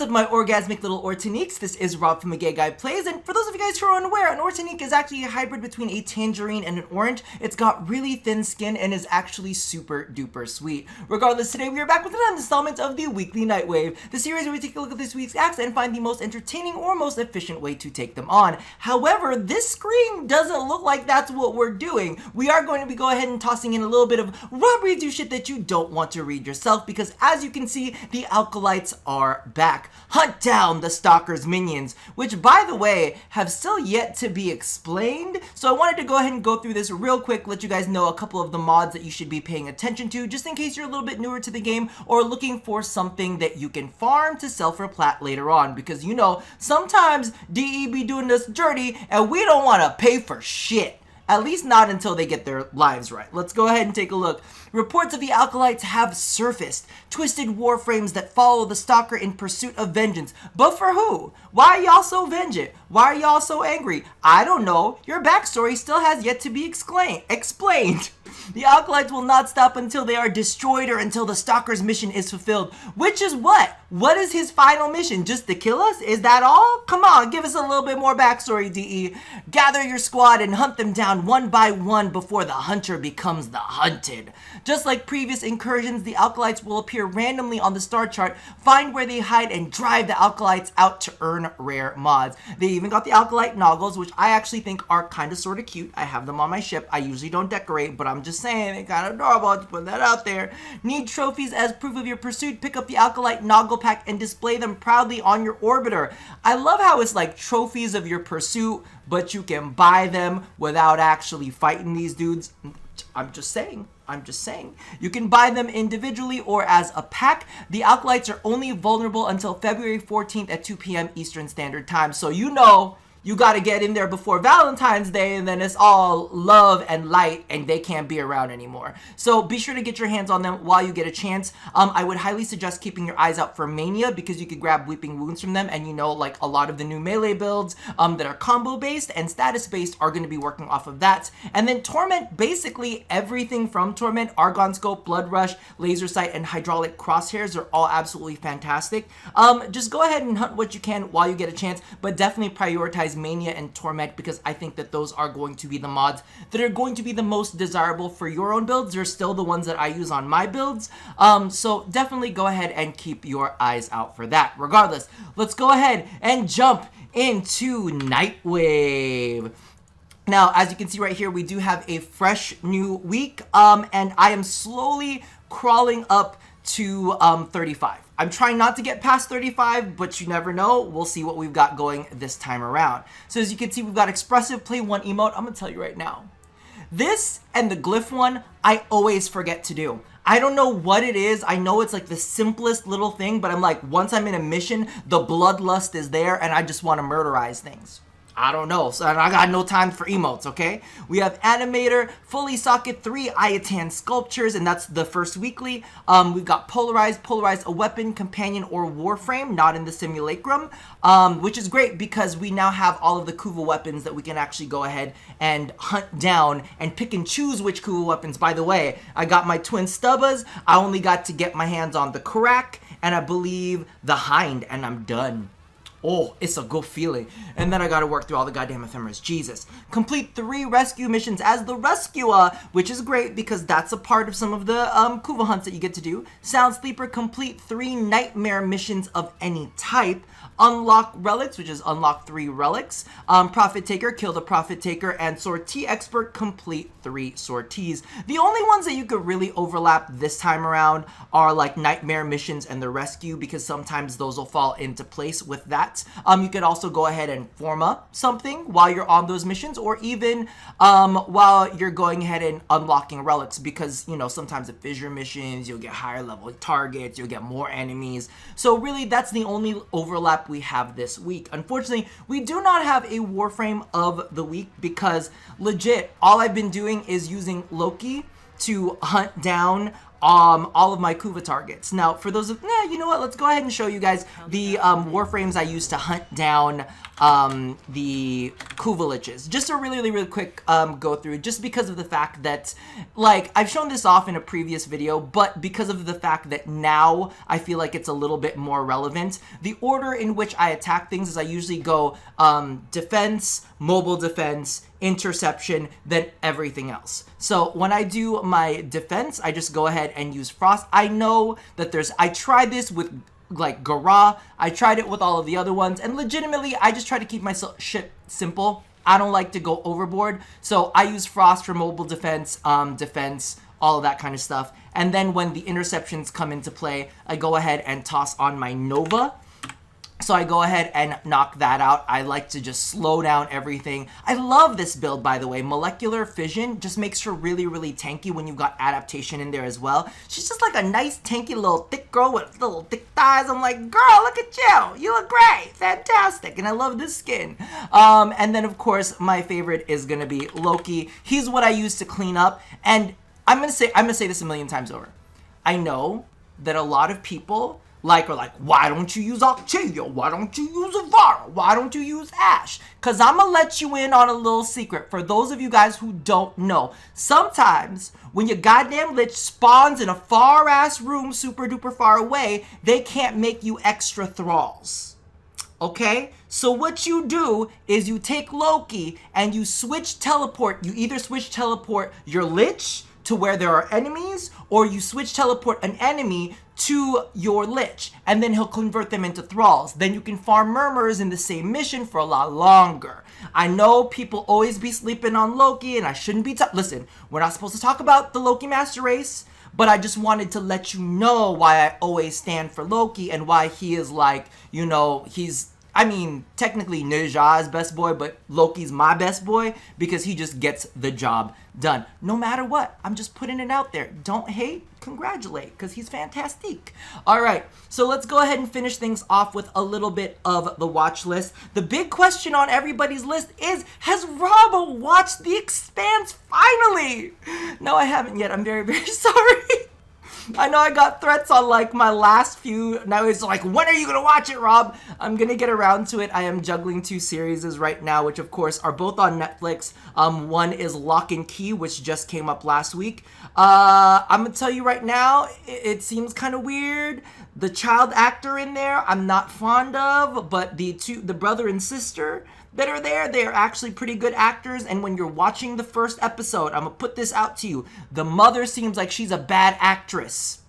What's up, my orgasmic little Ortaniques? This is Rob from A Gay Guy Plays, and for those of you guys who are unaware, an Ortanique is actually a hybrid between a tangerine and an orange. It's got really thin skin and is actually super duper sweet. Regardless, today we are back with another installment of the Weekly Nightwave, the series where we take a look at this week's acts and find the most entertaining or most efficient way to take them on. However, this screen doesn't look like that's what we're doing. We are going to be go ahead and tossing in a little bit of Rob reads you shit that you don't want to read yourself, because as you can see, the Acolytes are back. Hunt down the Stalker's minions, which by the way have still yet to be explained. So I wanted to go ahead and go through this real quick, let you guys know a couple of the mods that you should be paying attention to, just in case you're a little bit newer to the game or looking for something that you can farm to sell for plat later on, because you know sometimes DE be doing this dirty and we don't want to pay for shit. At least not until they get their lives right. Let's go ahead and take a look. Reports of the Acolytes have surfaced. Twisted warframes that follow the Stalker in pursuit of vengeance. But for who? Why are y'all so vengeant? Why are y'all so angry? I don't know. Your backstory still has yet to be explained. The Acolytes will not stop until they are destroyed or until the Stalker's mission is fulfilled. Which is what? What is his final mission? Just to kill us? Is that all? Come on, give us a little bit more backstory, DE. Gather your squad and hunt them down one by one before the hunter becomes the hunted. Just like previous incursions, the Acolytes will appear randomly on the star chart, find where they hide, and drive the Acolytes out to earn rare mods. They even got the Acolyte Noggles, which I actually think are kind of sort of cute. I have them on my ship. I usually don't decorate, but I'm just saying, they're kind of adorable to put that out there. Need trophies as proof of your pursuit? Pick up the Acolyte Noggle pack and display them proudly on your orbiter. I love how it's like trophies of your pursuit, but you can buy them without actually fighting these dudes. I'm just saying. You can buy them individually or as a pack. The Acolytes are only vulnerable until February 14th at 2 p.m. Eastern Standard Time. So you know you gotta get in there before Valentine's Day, and then it's all love and light and they can't be around anymore. So be sure to get your hands on them while you get a chance. I would highly suggest keeping your eyes out for Mania, because you could grab Weeping Wounds from them, and you know, like a lot of the new melee builds that are combo based and status based are going to be working off of that. And then Torment, basically everything from Torment, Argon Scope, Blood Rush, Laser Sight, and Hydraulic Crosshairs are all absolutely fantastic. Just go ahead and hunt what you can while you get a chance, but definitely prioritize Mania and Torment, because I think that those are going to be the mods that are going to be the most desirable for your own builds. They're still the ones that I use on my builds, so definitely go ahead and keep your eyes out for that. Regardless, let's go ahead and jump into Nightwave. Now, as you can see right here, we do have a fresh new week, and I am slowly crawling up to 35. I'm trying not to get past 35, but you never know. We'll see what we've got going this time around. So as you can see, we've got Expressive Play 1 emote. I'm gonna tell you right now, this and the glyph one, I always forget to do. I don't know what it is. I know it's like the simplest little thing, but I'm like, once I'm in a mission, the bloodlust is there and I just want to murderize things. I don't know, so I got no time for emotes, okay? We have Animator, Fully Socket 3 Ayatan Sculptures, and that's the first weekly. We've got Polarize a weapon, companion, or warframe, not in the simulacrum, which is great because we now have all of the Kuva weapons that we can actually go ahead and hunt down and pick and choose which Kuva weapons. By the way, I got my twin Stubbas. I only got to get my hands on the Karak, and I believe the Hind, and I'm done. Oh, it's a good feeling. And then I gotta work through all the goddamn ephemeras. Jesus. Complete 3 rescue missions as the rescuer, which is great because that's a part of some of the Kuva hunts that you get to do. Sound Sleeper, complete 3 nightmare missions of any type. Unlock relics, which is unlock 3 relics. Profit Taker, kill the Profit Taker. And Sortie Expert, complete 3 sorties. The only ones that you could really overlap this time around are like nightmare missions and the rescue, because sometimes those will fall into place with that. You could also go ahead and form up something while you're on those missions, or even while you're going ahead and unlocking relics, because you know sometimes at fissure missions you'll get higher level targets, you'll get more enemies. So really that's the only overlap we have this week. Unfortunately, we do not have a Warframe of the week, because legit all I've been doing is using Loki to hunt down all of my Kuva targets. Now, for those of, you know what, let's go ahead and show you guys the Warframes I used to hunt down the Kuva liches. Just a really quick go through, just because of the fact that, like, I've shown this off in a previous video, but because of the fact that now I feel like it's a little bit more relevant. The order in which I attack things is I usually go defense, mobile defense, interception, then everything else. So when I do my defense, I just go ahead and use Frost. I know that I tried this with like Gara, I tried it with all of the other ones, and legitimately I just try to keep my shit simple. I don't like to go overboard, so I use Frost for mobile defense, all of that kind of stuff. And then when the interceptions come into play, I go ahead and toss on my Nova. So I go ahead and knock that out. I like to just slow down everything. I love this build, by the way. Molecular Fission just makes her really tanky when you've got adaptation in there as well. She's just like a nice, tanky little thick girl with little thick thighs. I'm like, girl, look at you. You look great. Fantastic. And I love this skin. And then, of course, my favorite is going to be Loki. He's what I use to clean up. And I'm going to say this a million times over. I know that a lot of people are like, why don't you use Octavia? Why don't you use Avara? Why don't you use Ashe? Because I'm going to let you in on a little secret. For those of you guys who don't know, sometimes when your goddamn lich spawns in a far-ass room super duper far away, they can't make you extra thralls. Okay? So what you do is you take Loki and you switch teleport. You either switch teleport your lich to where there are enemies, or you switch teleport an enemy to your lich, and then he'll convert them into thralls. Then you can farm murmurs in the same mission for a lot longer. I know people always be sleeping on Loki, and I shouldn't be listen, we're not supposed to talk about the Loki Master Race, but I just wanted to let you know why I always stand for Loki, and why he is like, you know, I mean, technically Ninja's best boy, but Loki's my best boy because he just gets the job done. No matter what, I'm just putting it out there. Don't hate, congratulate, because he's fantastic. All right, so let's go ahead and finish things off with a little bit of the watch list. The big question on everybody's list is, has Rob watched The Expanse finally? No, I haven't yet. I'm very sorry. I know I got threats on like my last few. Now it's like, when are you gonna watch it, Rob? I'm gonna get around to it. I am juggling 2 series right now, which of course are both on Netflix. One is Lock and Key, which just came up last week. I'm gonna tell you right now, it seems kind of weird. The child actor in there, I'm not fond of, but the brother and sister that are there, they are actually pretty good actors. And when you're watching the first episode, I'm gonna put this out to you. The mother seems like she's a bad actress.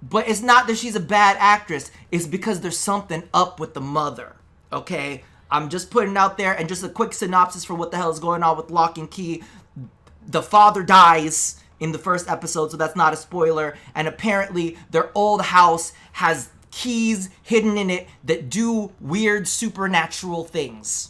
But it's not that she's a bad actress. It's because there's something up with the mother. Okay? I'm just putting it out there. And just a quick synopsis for what the hell is going on with Lock and Key. The father dies in the first episode, so that's not a spoiler. And apparently their old house has keys hidden in it that do weird supernatural things.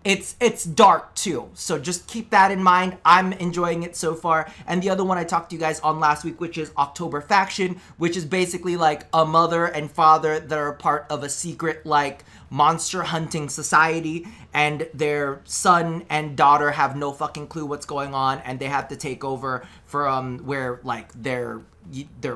It's dark too, so just keep that in mind. I'm enjoying it so far. And the other one I talked to you guys on last week, which is October Faction, which is basically like a mother and father that are part of a secret like monster hunting society, and their son and daughter have no fucking clue what's going on, and they have to take over for where like their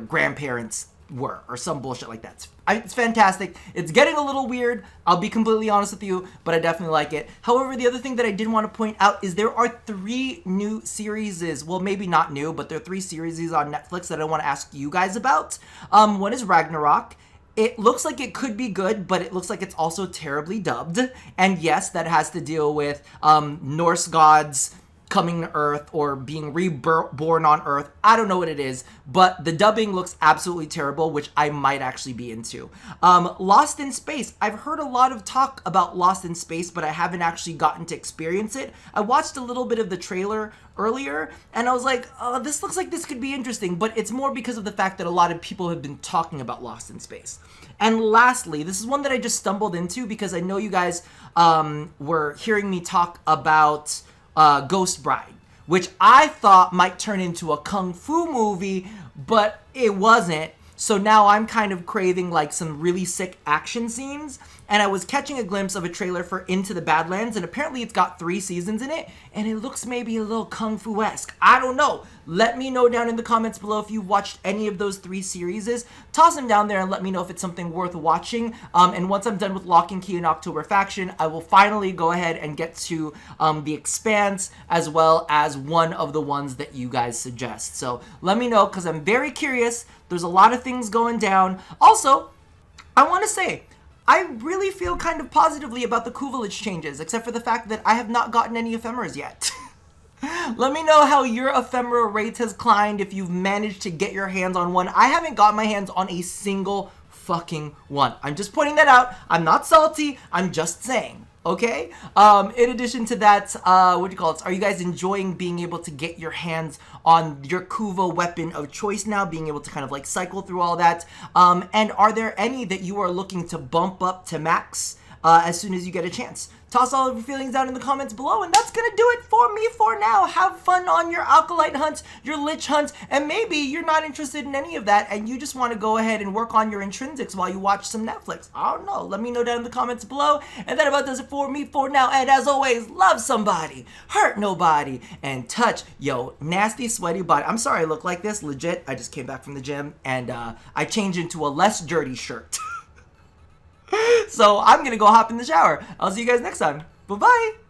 grandparents were, or some bullshit like that. It's fantastic. It's getting a little weird, I'll be completely honest with you, but I definitely like it. However, the other thing that I did want to point out is there are 3 new series, well, maybe not new, but there are 3 series on Netflix that I want to ask you guys about. One is Ragnarok. It looks like it could be good, but it looks like it's also terribly dubbed. And yes, that has to deal with Norse gods coming to Earth or being reborn on Earth. I don't know what it is, but the dubbing looks absolutely terrible, which I might actually be into. Lost in Space. I've heard a lot of talk about Lost in Space, but I haven't actually gotten to experience it. I watched a little bit of the trailer earlier, and I was like, oh, this looks like this could be interesting, but it's more because of the fact that a lot of people have been talking about Lost in Space. And lastly, this is one that I just stumbled into because I know you guys were hearing me talk about Ghost Bride, which I thought might turn into a kung fu movie, but it wasn't. So now I'm kind of craving like some really sick action scenes. and I was catching a glimpse of a trailer for Into the Badlands, and apparently it's got 3 seasons in it, and it looks maybe a little kung fu-esque. I don't know. Let me know down in the comments below if you've watched any of those 3 series. Toss them down there and let me know if it's something worth watching. And once I'm done with Lock and Key and October Faction, I will finally go ahead and get to the Expanse, as well as one of the ones that you guys suggest. So let me know, because I'm very curious. There's a lot of things going down. Also, I want to say, I really feel kind of positively about the Kuvalage changes, except for the fact that I have not gotten any ephemeras yet. Let me know how your ephemera rate has climbed, if you've managed to get your hands on one. I haven't got my hands on a single fucking one. I'm just pointing that out. I'm not salty. I'm just saying. Okay? In addition to that, are you guys enjoying being able to get your hands on your Kuva weapon of choice now, being able to kind of like cycle through all that? And are there any that you are looking to bump up to max as soon as you get a chance? Toss all of your feelings down in the comments below, and that's gonna do it for me for now. Have fun on your Acolyte hunts, your Lich hunts, and maybe you're not interested in any of that and you just want to go ahead and work on your intrinsics while you watch some Netflix. I don't know. Let me know down in the comments below. And that about does it for me for now. And as always, love somebody, hurt nobody, and touch yo nasty sweaty body. I'm sorry I look like this. Legit, I just came back from the gym and I changed into a less dirty shirt. So I'm gonna go hop in the shower. I'll see you guys next time. Bye-bye.